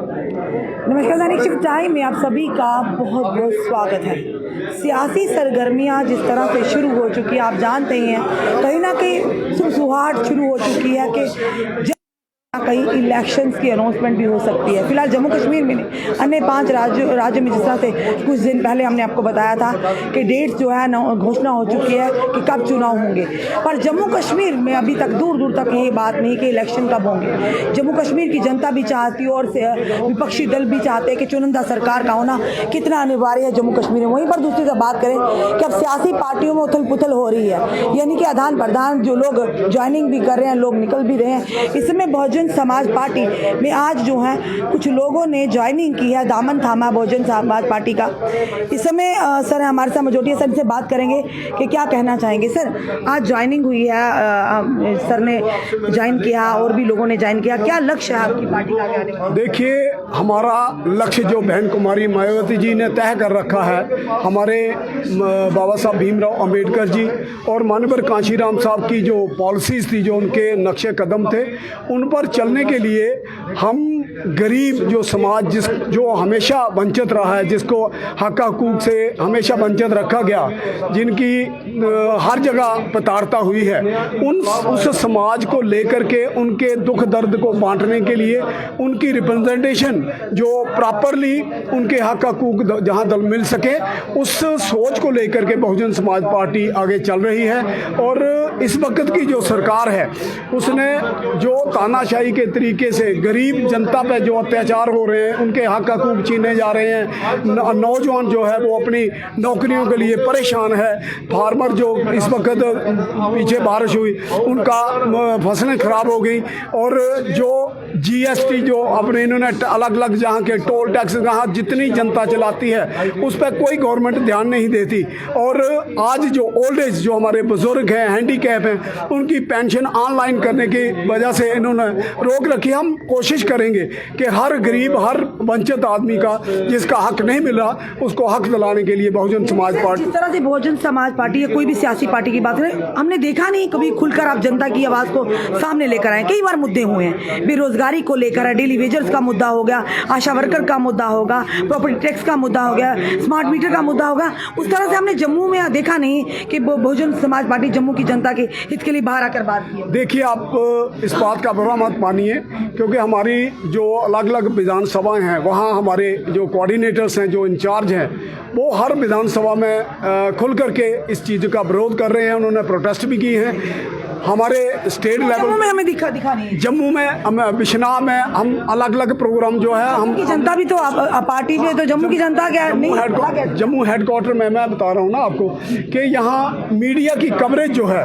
नमस्कार, दैनिक shift time में आप सभी का बहुत बहुत स्वागत है। सियासी सरगर्मियां जिस तरह से शुरू हो चुकी है, आप जानते ही हैं, कहीं ना कहीं सुसुहाट शुरू हो चुकी है कि कई इलेक्शंस की अनाउंसमेंट भी हो सकती है। फिलहाल जम्मू कश्मीर में नहीं, अन्य 5 राज्यों में जिस तरह से कुछ दिन पहले हमने आपको बताया था कि डेट्स जो है घोषणा हो चुकी है कि कब चुनाव होंगे, पर जम्मू कश्मीर में अभी तक दूर दूर तक ये बात नहीं कि इलेक्शन कब होंगे। जम्मू कश्मीर की जनता भी चाहती है और विपक्षी दल भी चाहते हैं कि चुनिंदा सरकार का होना कितना अनिवार्य है जम्मू कश्मीर में। वहीं पर दूसरी तरफ बात करें कि अब सियासी पार्टियों में उथल पुथल हो रही है, यानी कि आदान प्रदान, जो लोग ज्वाइनिंग भी कर रहे हैं, लोग निकल भी रहे हैं। इसमें बहुजन समाज पार्टी में आज जो है कुछ लोगों ने ज्वाइनिंग की है, दामन थामा बहुजन समाज पार्टी का। इस समय सर हमारे साथ मौजूद है, सर से बात करेंगे कि क्या कहना चाहेंगे। सर आज ज्वाइनिंग हुई है, सर ने ज्वाइन किया और भी लोगों ने ज्वाइन किया, क्या लक्ष्य है आपकी पार्टी का? देखिए, हमारा लक्ष्य जो बहन कुमारी मायावती जी ने तय कर रखा है, हमारे बाबा साहब भीमराव अंबेडकर जी और माननीय कांशीराम साहब की जो पॉलिसीज़ थी, जो उनके नक्शे कदम थे, उन पर चलने के लिए हम गरीब जो समाज जो हमेशा वंचित रहा है, जिसको हक हकूक से हमेशा वंचित रखा गया, जिनकी हर जगह प्रताड़ता हुई है, उस समाज को लेकर के उनके दुख दर्द को बांटने के लिए उनकी रिप्रेजेंटेशन जो प्रॉपरली उनके हक हकूक जहां दल मिल सके, उस सोच को लेकर के बहुजन समाज पार्टी आगे चल रही है। और इस वक्त की जो सरकार है, उसने जो तानाशाही के तरीके से गरीब जनता पे जो अत्याचार हो रहे हैं, उनके हक हकूक छीने जा रहे हैं, नौजवान जो है वो अपनी नौकरियों के लिए परेशान है, फार्मर जो इस वक्त पीछे बारिश हुई उनका फसलें खराब हो गई, और जो जीएसटी जो अपने इन्होंने अलग अलग जहाँ के टोल टैक्स जहाँ जितनी जनता चलाती है उस पर कोई गवर्नमेंट ध्यान नहीं देती। और आज जो ओल्ड एज जो हमारे बुजुर्ग हैं, हैंडीकैप हैं, उनकी पेंशन ऑनलाइन करने की वजह से इन्होंने रोक रखी। हम कोशिश करेंगे कि हर गरीब, हर वंचित आदमी का जिसका हक नहीं मिल रहा, उसको हक दिलाने के लिए बहुजन समाज पार्टी। जिस तरह से बहुजन समाज पार्टी या कोई भी सियासी पार्टी की बात करें, हमने देखा नहीं कभी खुलकर आप जनता की आवाज़ को सामने लेकर आए। कई बार मुद्दे हुए हैं, बेरोजगारी को लेकर, डेली वेजर्स का मुद्दा हो गया, आशा वर्कर का मुद्दा होगा, प्रॉपर्टी टैक्स का मुद्दा हो गया, स्मार्ट मीटर का मुद्दा होगा। उस तरह से हमने जम्मू में देखा नहीं कि बहुजन समाज पार्टी जम्मू की जनता के हित के लिए बाहर आकर बात की। देखिए, आप इस बात का बुरा मत मानिए, क्योंकि हमारी जो अलग अलग विधानसभाएं हैं, वहाँ हमारे जो कोऑर्डिनेटर्स हैं, जो इंचार्ज हैं, वो हर विधानसभा में खुल करके इस चीज़ का विरोध कर रहे हैं। उन्होंने प्रोटेस्ट भी की हैं। हमारे स्टेट लेवल में हमें दिखा नहीं। जम्मू में, बिश्नाह में हम अलग अलग प्रोग्राम जो है, हम जनता भी तो पार्टी जो है, तो जम्मू की जनता क्या नहीं, जम्मू हेडक्वार्टर में मैं बता रहा हूँ ना आपको कि यहाँ मीडिया की कवरेज जो है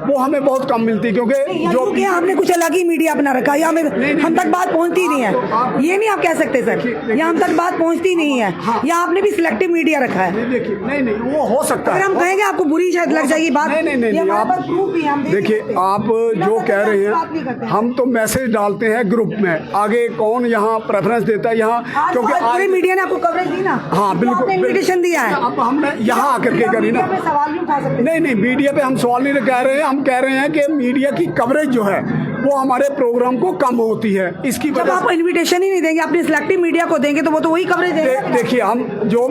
वो हमें बहुत कम मिलती है, क्योंकि जो कि आपने कुछ अलग ही मीडिया बना रखा है, या हम तक बात पहुँचती नहीं है, ये नहीं आप कह सकते सर, या हम तक बात पहुँचती नहीं है, या आपने भी सिलेक्टिव मीडिया रखा है। देखिए, नहीं वो हो सकता है, हम कहेंगे आपको बुरी शायद लग जाएगी बात। नहीं, आप देखिए, आप जो कह रहे हैं, हम तो मैसेज डालते हैं ग्रुप में, आगे कौन यहाँ प्रेफरेंस देता है यहाँ, क्योंकि पूरी मीडिया ने आपको कवरेज दी ना। हाँ बिल्कुल, इन्विटेशन दिया है, अब हमने यहाँ आकर के करी ना। नहीं, मीडिया पे हम सवाल नहीं कह रहे हैं, हम कह रहे हैं कि मीडिया की कवरेज जो है वो हमारे प्रोग्राम को कम होती है। इसकी वजह आप इन्विटेशन ही नहीं देंगे, अपने सिलेक्टिव मीडिया को देंगे तो वो तो वही कवरेज देंगे। देखिए, हम जो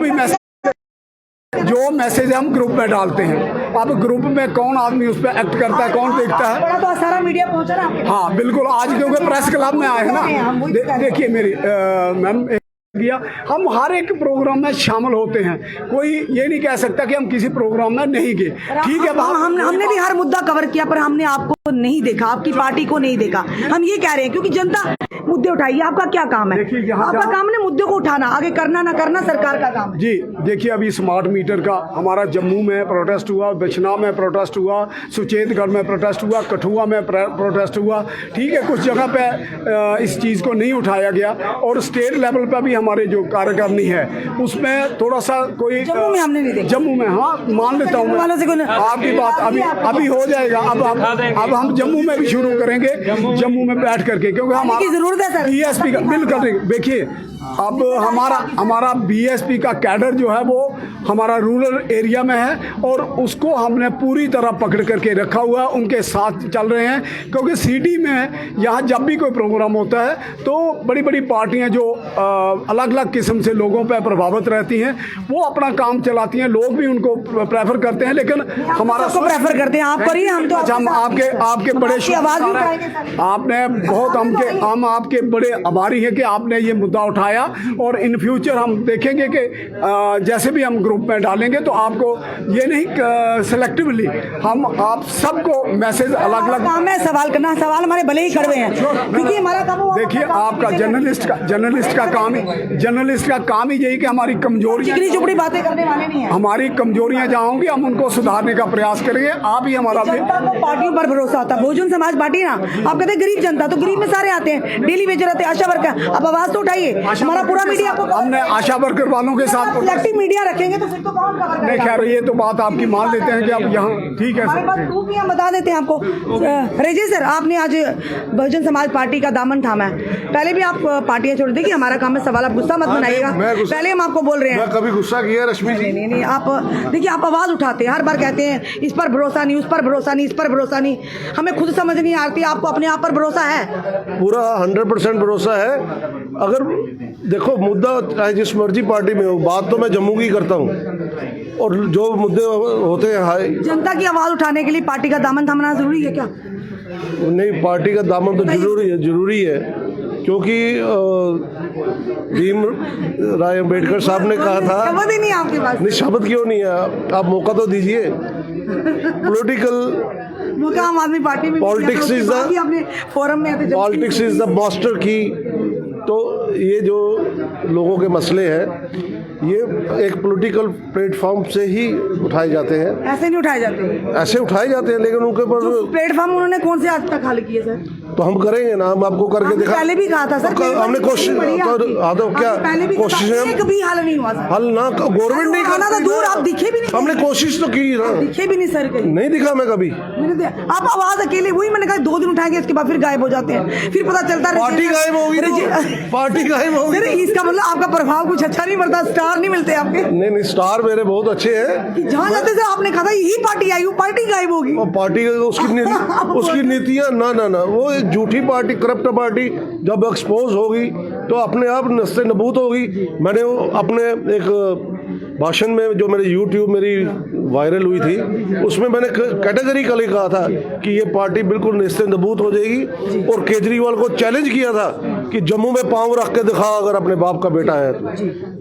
मैसेज हम ग्रुप में डालते हैं, अब ग्रुप में कौन आदमी उस पर एक्ट करता है, कौन देखता है, तो सारा मीडिया पहुंचा ना। हाँ बिल्कुल, आज क्योंकि प्रेस क्लब में आए हैं ना। देखिए मेरी मैम, हम हर एक प्रोग्राम में शामिल होते हैं, कोई ये नहीं कह सकता कि हम किसी प्रोग्राम में नहीं गए। ठीक है, हमने भी हर मुद्दा कवर किया, पर हमने आपको नहीं देखा, आपकी पार्टी को नहीं देखा। हम ये कह रहे हैं क्योंकि जनता मुद्दे उठाइए, आपका क्या काम है? आपका काम है मुद्दे को उठाना, आगे करना ना करना सरकार का काम। जी देखिए, अभी स्मार्ट मीटर का हमारा जम्मू में प्रोटेस्ट हुआ, बिश्नाह में प्रोटेस्ट हुआ, सुचेतगढ़ में प्रोटेस्ट हुआ, कठुआ में प्रोटेस्ट हुआ। ठीक है, कुछ जगह पे इस चीज़ को नहीं उठाया गया, और स्टेट लेवल पर भी हमारे जो कार्यकारिणी है उसमें थोड़ा सा कोई जम्मू में हमने नहीं देखा। जम्मू में हाँ मान लेता हूँ, आपकी बात अभी हो जाएगा। अब अब हम जम्मू में भी शुरू करेंगे, जम्मू में बैठ करके, क्योंकि हमारी जरूरत है सर बीएसपी का बिल्कुल। देखिए अब हमारा बीएसपी का कैडर जो है वो हमारा रूरल एरिया में है और उसको हमने पूरी तरह पकड़ करके रखा हुआ है, उनके साथ चल रहे हैं। क्योंकि सिटी में यहाँ जब भी कोई प्रोग्राम होता है तो बड़ी बड़ी पार्टियाँ जो अलग अलग किस्म से लोगों पर प्रभावित रहती हैं वो अपना काम चलाती हैं, लोग भी उनको प्रेफर करते हैं, लेकिन हमारा प्रेफर करते हैं आप करिए, हम तो हम आपके बड़े आपने बहुत हम आपके बड़े आभारी हैं कि आपने ये मुद्दा उठाया। और इन फ्यूचर हम देखेंगे कि जैसे भी हम ग्रुप में डालेंगे तो आपको ये नहीं सिलेक्टिवली हम आप सबको मैसेज अलग अलग काम है सवाल करना, सवाल हमारे भले ही कड़वे हैं क्योंकि हमारा काम। देखिए आपका जर्नलिस्ट का काम ही यही कि हमारी कमजोरी चुपड़ी बातें करने वाले नहीं है, हमारी कमजोरियां जहाँ होंगी हम उनको सुधारने का प्रयास करेंगे। आप ही हमारा पार्टियों पर भरोसा होता है, बहुजन समाज पार्टी ना, आप कहते हैं गरीब जनता, तो गरीब में सारे आते हैं, डेली वेजर आते हैं, आशा वर्कर, आप आवाज तो उठाइए। हमारा पूरा मीडिया आपको, हमने आशा वर्कर वालों के साथ सिलेक्टिव मीडिया रखेंगे तो फिर तो कौन कवर करेगा? नहीं खैर ये तो बात आपकी मान लेते हैं कि आप यहाँ ठीक है हमारे पास प्रूफ भी हम बता देते हैं आपको। रेजे सर आपने आज बहुजन समाज पार्टी का दामन थामा है, पहले भी आप पार्टियां छोड़ देखिए, हमारा काम है सवाल, आप गुस्सा मत बनाइएगा, पहले हम आपको बोल रहे हैं। मैं कभी गुस्सा किया रश्मि जी? नहीं, आप देखिए आप आवाज उठाते हैं, हर बार कहते हैं इस पर भरोसा नहीं, उस पर भरोसा नहीं, इस पर भरोसा नहीं, हमें खुद समझ नहीं आती, आपको अपने आप पर भरोसा है? पूरा 100% भरोसा है। अगर देखो मुद्दा चाहे जिस मर्जी पार्टी में हो, बात तो मैं जम्मू की करता हूँ और जो मुद्दे होते हैं जनता की आवाज उठाने के लिए पार्टी का दामन थामना जरूरी है क्या? नहीं, पार्टी का दामन तो जरूरी है क्योंकि भीम राव अम्बेडकर साहब ने कहा था। शब्द ही नहीं आपके पास? नहीं, शब्द क्यों नहीं है, आप मौका तो दीजिए। मौका आम आदमी पार्टी में पॉलिटिक्स इज अपने फोरम में आते, पॉलिटिक्स इज द मास्टर की। तो ये जो लोगों के मसले हैं ये एक पॉलिटिकल प्लेटफॉर्म से ही उठाए जाते हैं। ऐसे नहीं उठाए जाते? ऐसे उठाए जाते हैं, लेकिन उनके ऊपर प्लेटफॉर्म उन्होंने कौन से आज तक हल किए सर? तो हम करेंगे ना, हम आपको करके दिखा। पहले भी कहा था सर, हमने कोशिश तो क्या कोशिश कभी हल नहीं हुआ सर, हल ना गवर्नमेंट नहीं करना था दूर, आप दिखे भी नहीं। हमने कोशिश तो की ना, दिखे भी नहीं सर, नहीं दिखा मैं कभी। आप आवाज अकेले, वही मैंने कहा 2 दिन उठाएंगे इसके बाद फिर गायब हो जाते हैं, फिर पता चलता है पार्टी गायब होगी, पार्टी गायब होगी। इसका मतलब आपका प्रभाव कुछ अच्छा नहीं पड़ता, स्टार नहीं मिलते आपके? नहीं, स्टार मेरे बहुत अच्छे हैं। जहाँ जाते थे आपने कहा था यही पार्टी आई, वो पार्टी गायब होगी। और पार्टी उसकी नीतियाँ ना वो एक झूठी पार्टी, करप्ट पार्टी जब एक्सपोज होगी तो अपने आप नस्ते नबूत होगी। मैंने अपने एक भाषण में जो मेरे YouTube मेरी वायरल हुई थी उसमें मैंने कैटेगरिकली कहा था कि ये पार्टी बिल्कुल नस्ते नबूत हो जाएगी और केजरीवाल को चैलेंज किया था कि जम्मू में पांव रख के दिखा अगर अपने बाप का बेटा है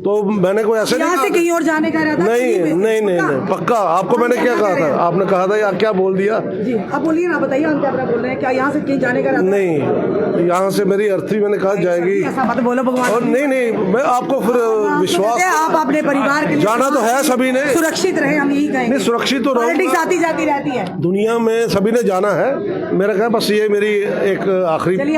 तो मैंने कोई ऐसे नहीं कहीं और जाने का इरादा नहीं पक्का। आपको मैंने क्या कहा था? आपने कहा था यार क्या बोल दिया जी, आप बोलिए ना, बताइए हम क्या बोल रहे हैं, क्या यहाँ से कहीं जाने का इरादा? नहीं, यहाँ से मेरी अर्थी मैंने कहा जाएगी ऐसा मत बोलो भगवान। और नहीं मैं आपको फिर विश्वास, आप अपने परिवार के लिए जाना तो है सभी ने, सुरक्षित रहे, हम यही कहेंगे। नहीं सुरक्षित तो पॉलिटिक्स आती जाती रहती है दुनिया में, सभी ने जाना है। मेरा क्या बस ये मेरी एक आखिरी, चलिए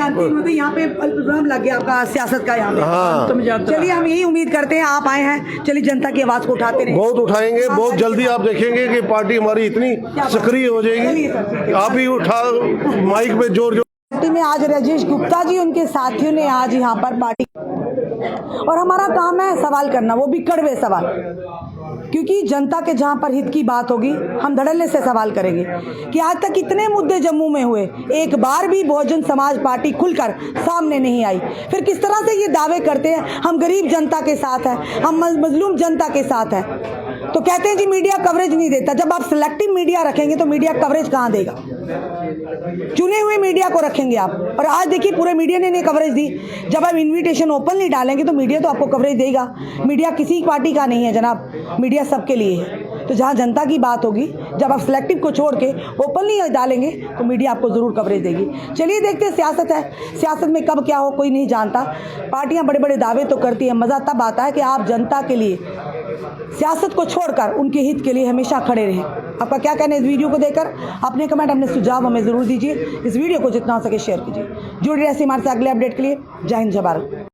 यहाँ पे प्रोग्राम लग गया आपका सियासत का यहाँ पे। हाँ चलिए हम यही उम्मीद करते हैं आप आए हैं, चलिए जनता की आवाज को उठाते रहे। बहुत उठाएंगे, बहुत जल्दी आप देखेंगे कि पार्टी हमारी इतनी सक्रिय हो जाएगी। आप ही उठा माइक पे जोर पार्टी में आज राजेश गुप्ता जी उनके साथियों ने आज यहाँ पर पार्टी, और हमारा काम है सवाल करना, वो भी कड़वे सवाल, क्योंकि जनता के जहाँ पर हित की बात होगी हम धड़ल्ले से सवाल करेंगे कि आज तक कितने मुद्दे जम्मू में हुए, एक बार भी बहुजन समाज पार्टी खुलकर सामने नहीं आई। फिर किस तरह से ये दावे करते हैं हम गरीब जनता के साथ हैं, हम मजलूम जनता के साथ हैं, तो कहते हैं जी मीडिया कवरेज नहीं देता। जब आप सिलेक्टिव मीडिया रखेंगे तो मीडिया कवरेज कहाँ देगा? चुने हुए मीडिया को रखेंगे आप, और आज देखिए पूरे मीडिया ने कवरेज दी। जब आप इन्विटेशन ओपनली डालेंगे तो मीडिया तो आपको कवरेज देगा। मीडिया किसी पार्टी का नहीं है जनाब, मीडिया सबके लिए है। तो जहाँ जनता की बात होगी, जब आप सिलेक्टिव को छोड़ के ओपनली डालेंगे तो मीडिया आपको ज़रूर कवरेज देगी। चलिए देखते हैं, सियासत है, सियासत में कब क्या हो कोई नहीं जानता। पार्टियां बड़े बड़े दावे तो करती हैं, मज़ा तब आता है कि आप जनता के लिए, सियासत को छोड़कर उनके हित के लिए हमेशा खड़े रहें। आपका क्या कहना है इस वीडियो को देखकर? अपने कमेंट, अपने सुझाव हमें ज़रूर दीजिए। इस वीडियो को जितना हो सके शेयर कीजिए। जुड़े रहिए हमारे साथ अगले अपडेट के लिए। जय हिंद, जय भारत।